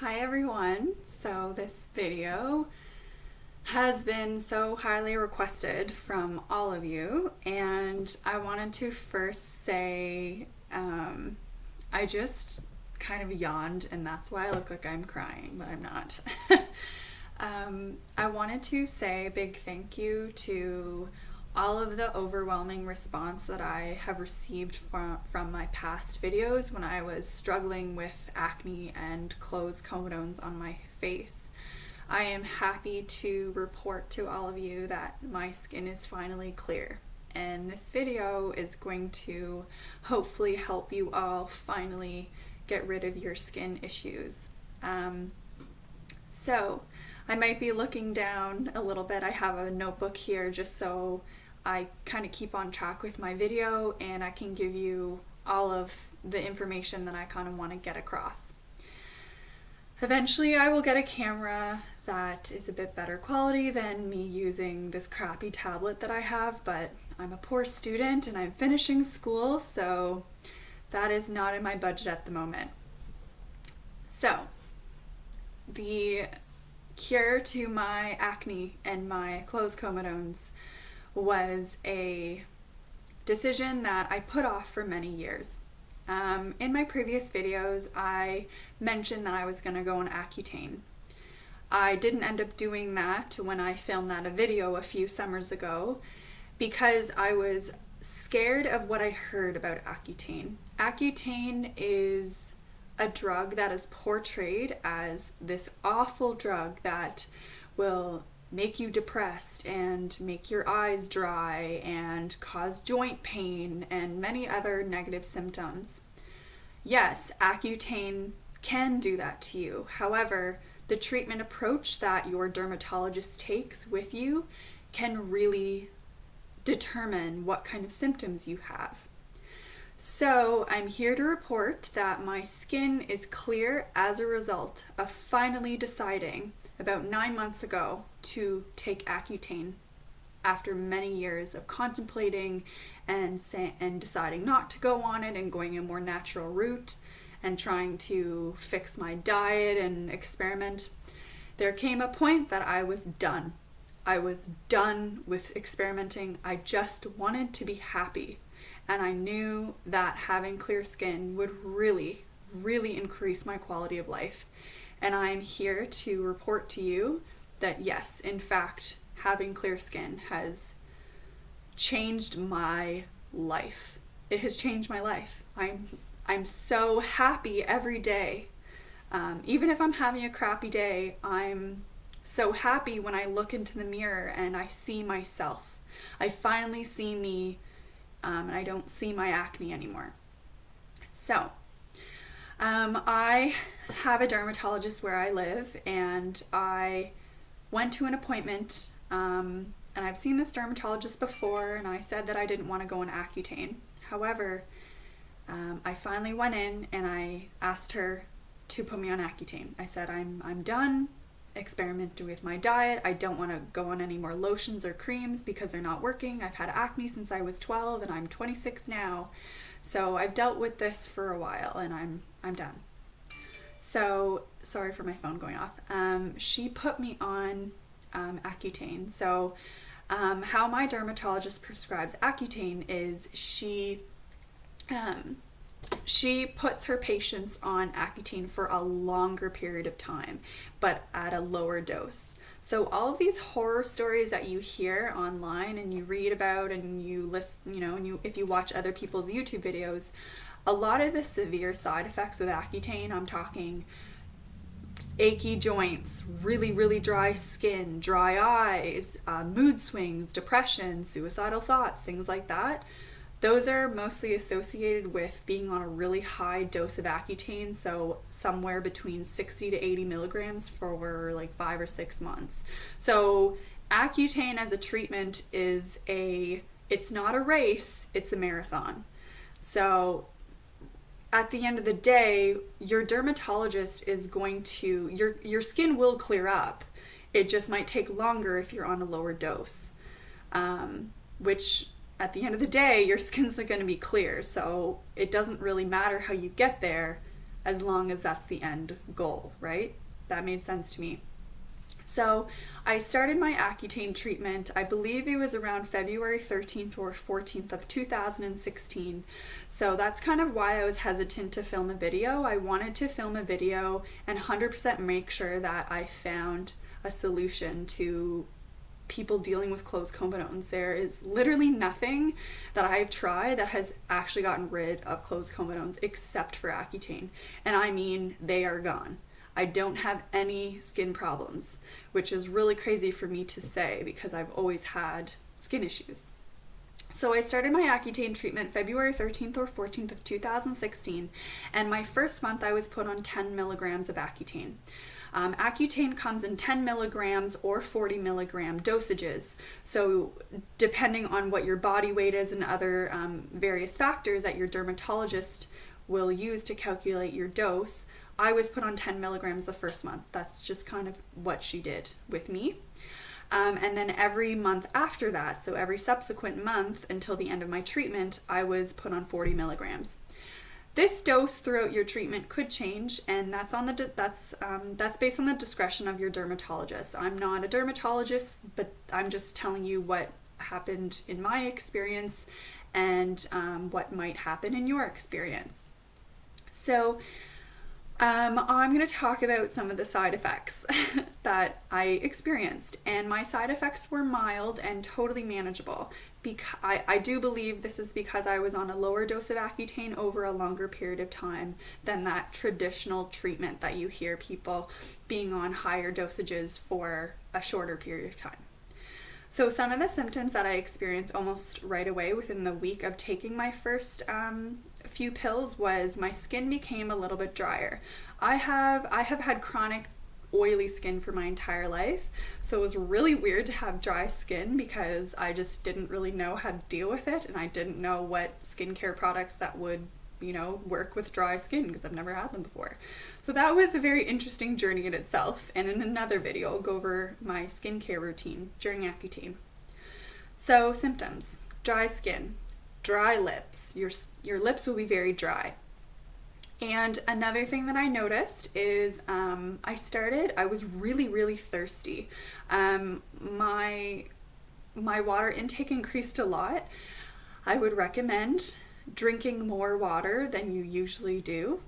Hi everyone, so this video has been so highly requested from all of you, and I wanted to first say I just kind of yawned, and that's why I look like I'm crying, but I'm not. I wanted to say a big thank you to all of the overwhelming response that I have received from my past videos when I was struggling with acne and closed comedones on my face. I am happy to report to all of you that my skin is finally clear, and this video is going to hopefully help you all finally get rid of your skin issues. So I might be looking down a little bit. I have a notebook here just so I kind of keep on track with my video and I can give you all of the information that I kind of want to get across. Eventually I will get a camera that is a bit better quality than me using this crappy tablet that I have, but I'm a poor student and I'm finishing school, so that is not in my budget at the moment. So, the cure to my acne and my closed comedones was a decision that I put off for many years. In my previous videos, I mentioned that I was going to go on Accutane. I didn't end up doing that when I filmed that a video a few summers ago because I was scared of what I heard about Accutane. Accutane is a drug that is portrayed as this awful drug that will make you depressed and make your eyes dry and cause joint pain and many other negative symptoms. Yes, Accutane can do that to you. However, the treatment approach that your dermatologist takes with you can really determine what kind of symptoms you have. So I'm here to report that my skin is clear as a result of finally deciding about 9 months ago to take Accutane after many years of contemplating and deciding not to go on it and going a more natural route and trying to fix my diet and experiment. There came a point that I was done. I was done with experimenting. I just wanted to be happy. And I knew that having clear skin would really, really increase my quality of life. And I'm here to report to you that yes, in fact, having clear skin has changed my life. It has changed my life. I'm so happy every day. Even if I'm having a crappy day, I'm so happy when I look into the mirror and I see myself. I finally see me, and I don't see my acne anymore. So, I have a dermatologist where I live, and I went to an appointment, and I've seen this dermatologist before, and I said that I didn't want to go on Accutane. However, I finally went in and I asked her to put me on Accutane. I said, I'm done experimenting with my diet. I don't want to go on any more lotions or creams because they're not working. I've had acne since I was 12 and I'm 26 now. So I've dealt with this for a while and I'm done. So, sorry for my phone going off. She put me on Accutane. So how my dermatologist prescribes Accutane is she puts her patients on Accutane for a longer period of time, but at a lower dose. So all of these horror stories that you hear online and you read about and you listen, and if you watch other people's YouTube videos, a lot of the severe side effects with Accutane, I'm talking achy joints, really, really dry skin, dry eyes, mood swings, depression, suicidal thoughts, things like that. Those are mostly associated with being on a really high dose of Accutane, so somewhere between 60 to 80 milligrams for like 5 or 6 months. So Accutane as a treatment it's not a race, it's a marathon. So at the end of the day, your dermatologist is going to, your skin will clear up. It just might take longer if you're on a lower dose, which at the end of the day, your skin's not going to be clear, so it doesn't really matter how you get there. as long as that's the end goal, right? That made sense to me. So I started my Accutane treatment, I believe it was around February 13th or 14th of 2016. So that's kind of why I was hesitant to film a video. I wanted to film a video and 100% make sure that I found a solution to people dealing with closed comedones. There is literally nothing that I've tried that has actually gotten rid of closed comedones except for Accutane. And I mean, they are gone. I don't have any skin problems, which is really crazy for me to say because I've always had skin issues. So I started my Accutane treatment February 13th or 14th of 2016, and my first month I was put on 10 milligrams of Accutane. Accutane comes in 10 milligrams or 40 milligram dosages. So depending on what your body weight is and other various factors that your dermatologist will use to calculate your dose, I was put on 10 milligrams the first month. That's just kind of what she did with me. And then every month after that, so every subsequent month until the end of my treatment, I was put on 40 milligrams. This dose throughout your treatment could change, and that's based on the discretion of your dermatologist. I'm not a dermatologist, but I'm just telling you what happened in my experience and what might happen in your experience. So I'm going to talk about some of the side effects that I experienced, and my side effects were mild and totally manageable. I do believe this is because I was on a lower dose of Accutane over a longer period of time than that traditional treatment that you hear people being on higher dosages for a shorter period of time. So some of the symptoms that I experienced almost right away within the week of taking my first few pills was my skin became a little bit drier. I have had chronic oily skin for my entire life, so it was really weird to have dry skin because I just didn't really know how to deal with it, and I didn't know what skincare products that would, work with dry skin because I've never had them before. So that was a very interesting journey in itself, and in another video I'll go over my skincare routine during Accutane. So symptoms: dry skin, dry lips. Your lips will be very dry. And another thing that I noticed is I was really, really thirsty. My water intake increased a lot. I would recommend drinking more water than you usually do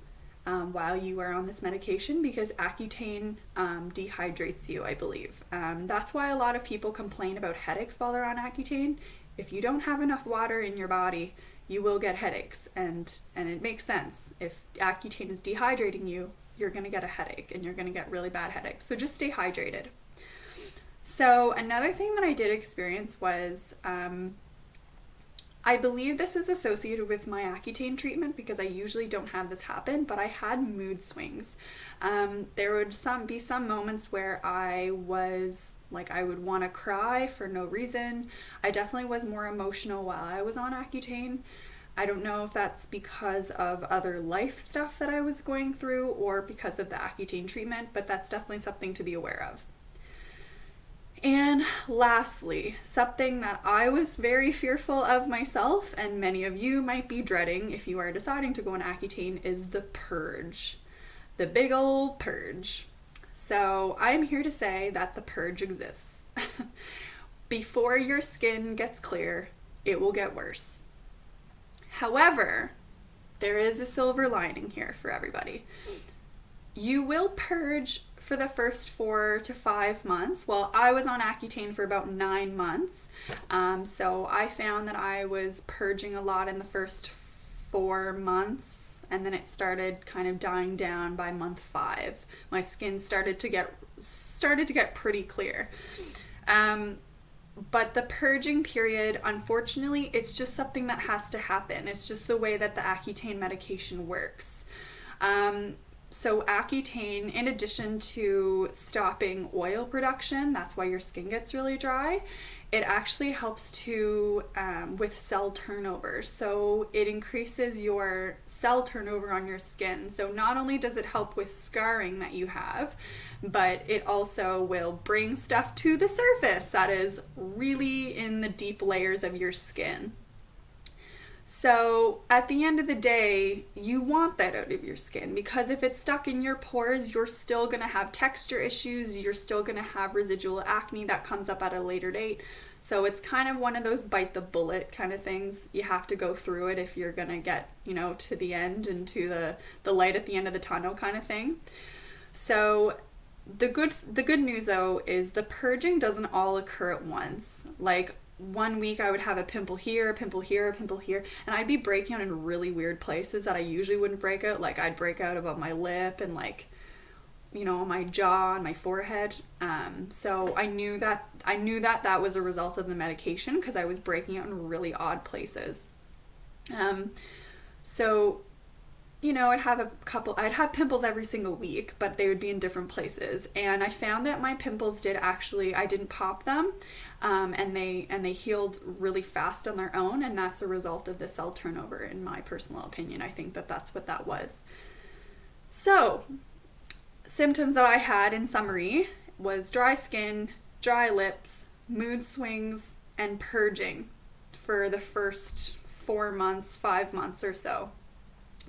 while you are on this medication because Accutane dehydrates you, I believe. That's why a lot of people complain about headaches while they're on Accutane. If you don't have enough water in your body, you will get headaches, and it makes sense. If Accutane is dehydrating you, you're going to get a headache, and you're going to get really bad headaches. So just stay hydrated. So another thing that I did experience was, I believe this is associated with my Accutane treatment because I usually don't have this happen, but I had mood swings. There would be some moments where I would want to cry for no reason. I definitely was more emotional while I was on Accutane. I don't know if that's because of other life stuff that I was going through or because of the Accutane treatment, but that's definitely something to be aware of. And lastly, something that I was very fearful of myself, and many of you might be dreading if you are deciding to go on Accutane, is the purge. The big old purge. So I'm here to say that the purge exists. Before your skin gets clear, it will get worse. However, there is a silver lining here for everybody. You will purge for the first 4 to 5 months. Well, I was on Accutane for about 9 months. So I found that I was purging a lot in the first 4 months, and then it started kind of dying down by month 5. My skin started to get pretty clear. But the purging period, unfortunately, it's just something that has to happen. It's just the way that the Accutane medication works. So Accutane, in addition to stopping oil production, that's why your skin gets really dry, it actually helps with cell turnover. So it increases your cell turnover on your skin. So not only does it help with scarring that you have, but it also will bring stuff to the surface that is really in the deep layers of your skin. So at the end of the day, you want that out of your skin, because if it's stuck in your pores, you're still going to have texture issues, you're still going to have residual acne that comes up at a later date. So it's kind of one of those bite the bullet kind of things. You have to go through it if you're going to get, to the end and to the light at the end of the tunnel kind of thing. So the good news though is the purging doesn't all occur at once. Like, one week I would have a pimple here, a pimple here, a pimple here, and I'd be breaking out in really weird places that I usually wouldn't break out. Like, I'd break out above my lip and on my jaw and my forehead. So I knew that was a result of the medication, because I was breaking out in really odd places. So I'd have pimples every single week, but they would be in different places. And I found that my pimples I didn't pop them, and they healed really fast on their own, and that's a result of the cell turnover, in my personal opinion. I think that that's what that was. So, symptoms that I had in summary was dry skin, dry lips, mood swings, and purging for the first 5 months or so.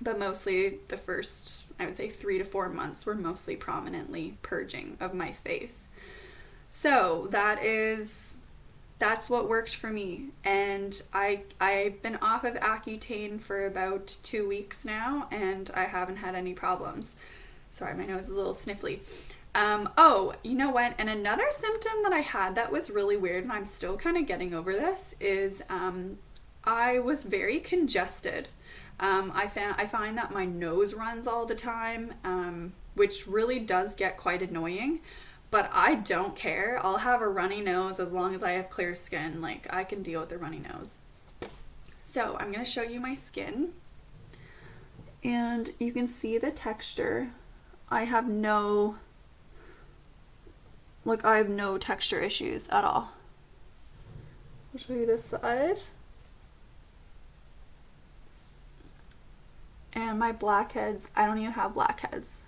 But mostly the first, I would say 3 to 4 months were mostly prominently purging of my face. So that's what worked for me. And I've been off of Accutane for about 2 weeks now, and I haven't had any problems. Sorry, my nose is a little sniffly. You know what? And another symptom that I had that was really weird, and I'm still kind of getting over this, is I was very congested. I find that my nose runs all the time, which really does get quite annoying, but I don't care. I'll have a runny nose as long as I have clear skin. Like, I can deal with a runny nose. So I'm going to show you my skin, and you can see the texture. I have no texture issues at all. I'll show you this side. And my blackheads, I don't even have blackheads.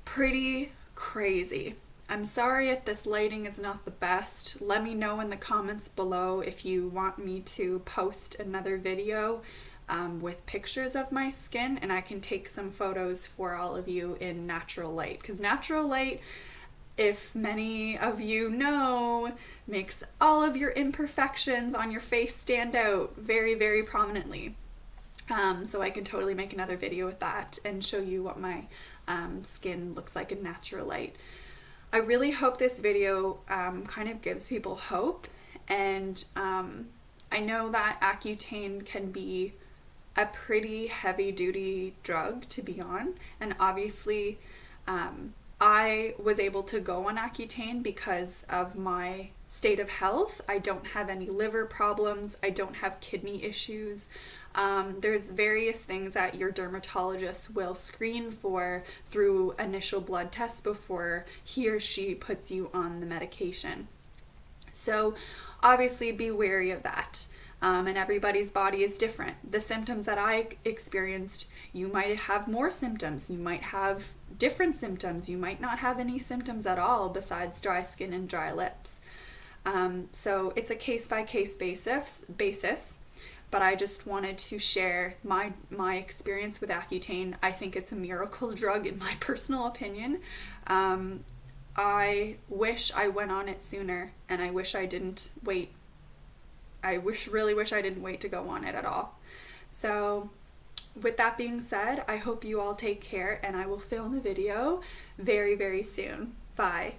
Pretty crazy. I'm sorry if this lighting is not the best. Let me know in the comments below if you want me to post another video with pictures of my skin, and I can take some photos for all of you in natural light. Because natural light, if many of you know, makes all of your imperfections on your face stand out very, very prominently. So I can totally make another video with that and show you what my skin looks like in natural light. I really hope this video kind of gives people hope, and I know that Accutane can be a pretty heavy duty drug to be on, and obviously I was able to go on Accutane because of my state of health. I don't have any liver problems, I don't have kidney issues. There's various things that your dermatologist will screen for through initial blood tests before he or she puts you on the medication. So obviously be wary of that. And everybody's body is different. The symptoms that I experienced, you might have more symptoms, you might have different symptoms, you might not have any symptoms at all besides dry skin and dry lips. So it's a case-by-case basis. But I just wanted to share my experience with Accutane. I think it's a miracle drug in my personal opinion. I wish I went on it sooner, and I wish I didn't wait. Really wish I didn't wait to go on it at all. So with that being said, I hope you all take care, and I will film a video very, very soon. Bye.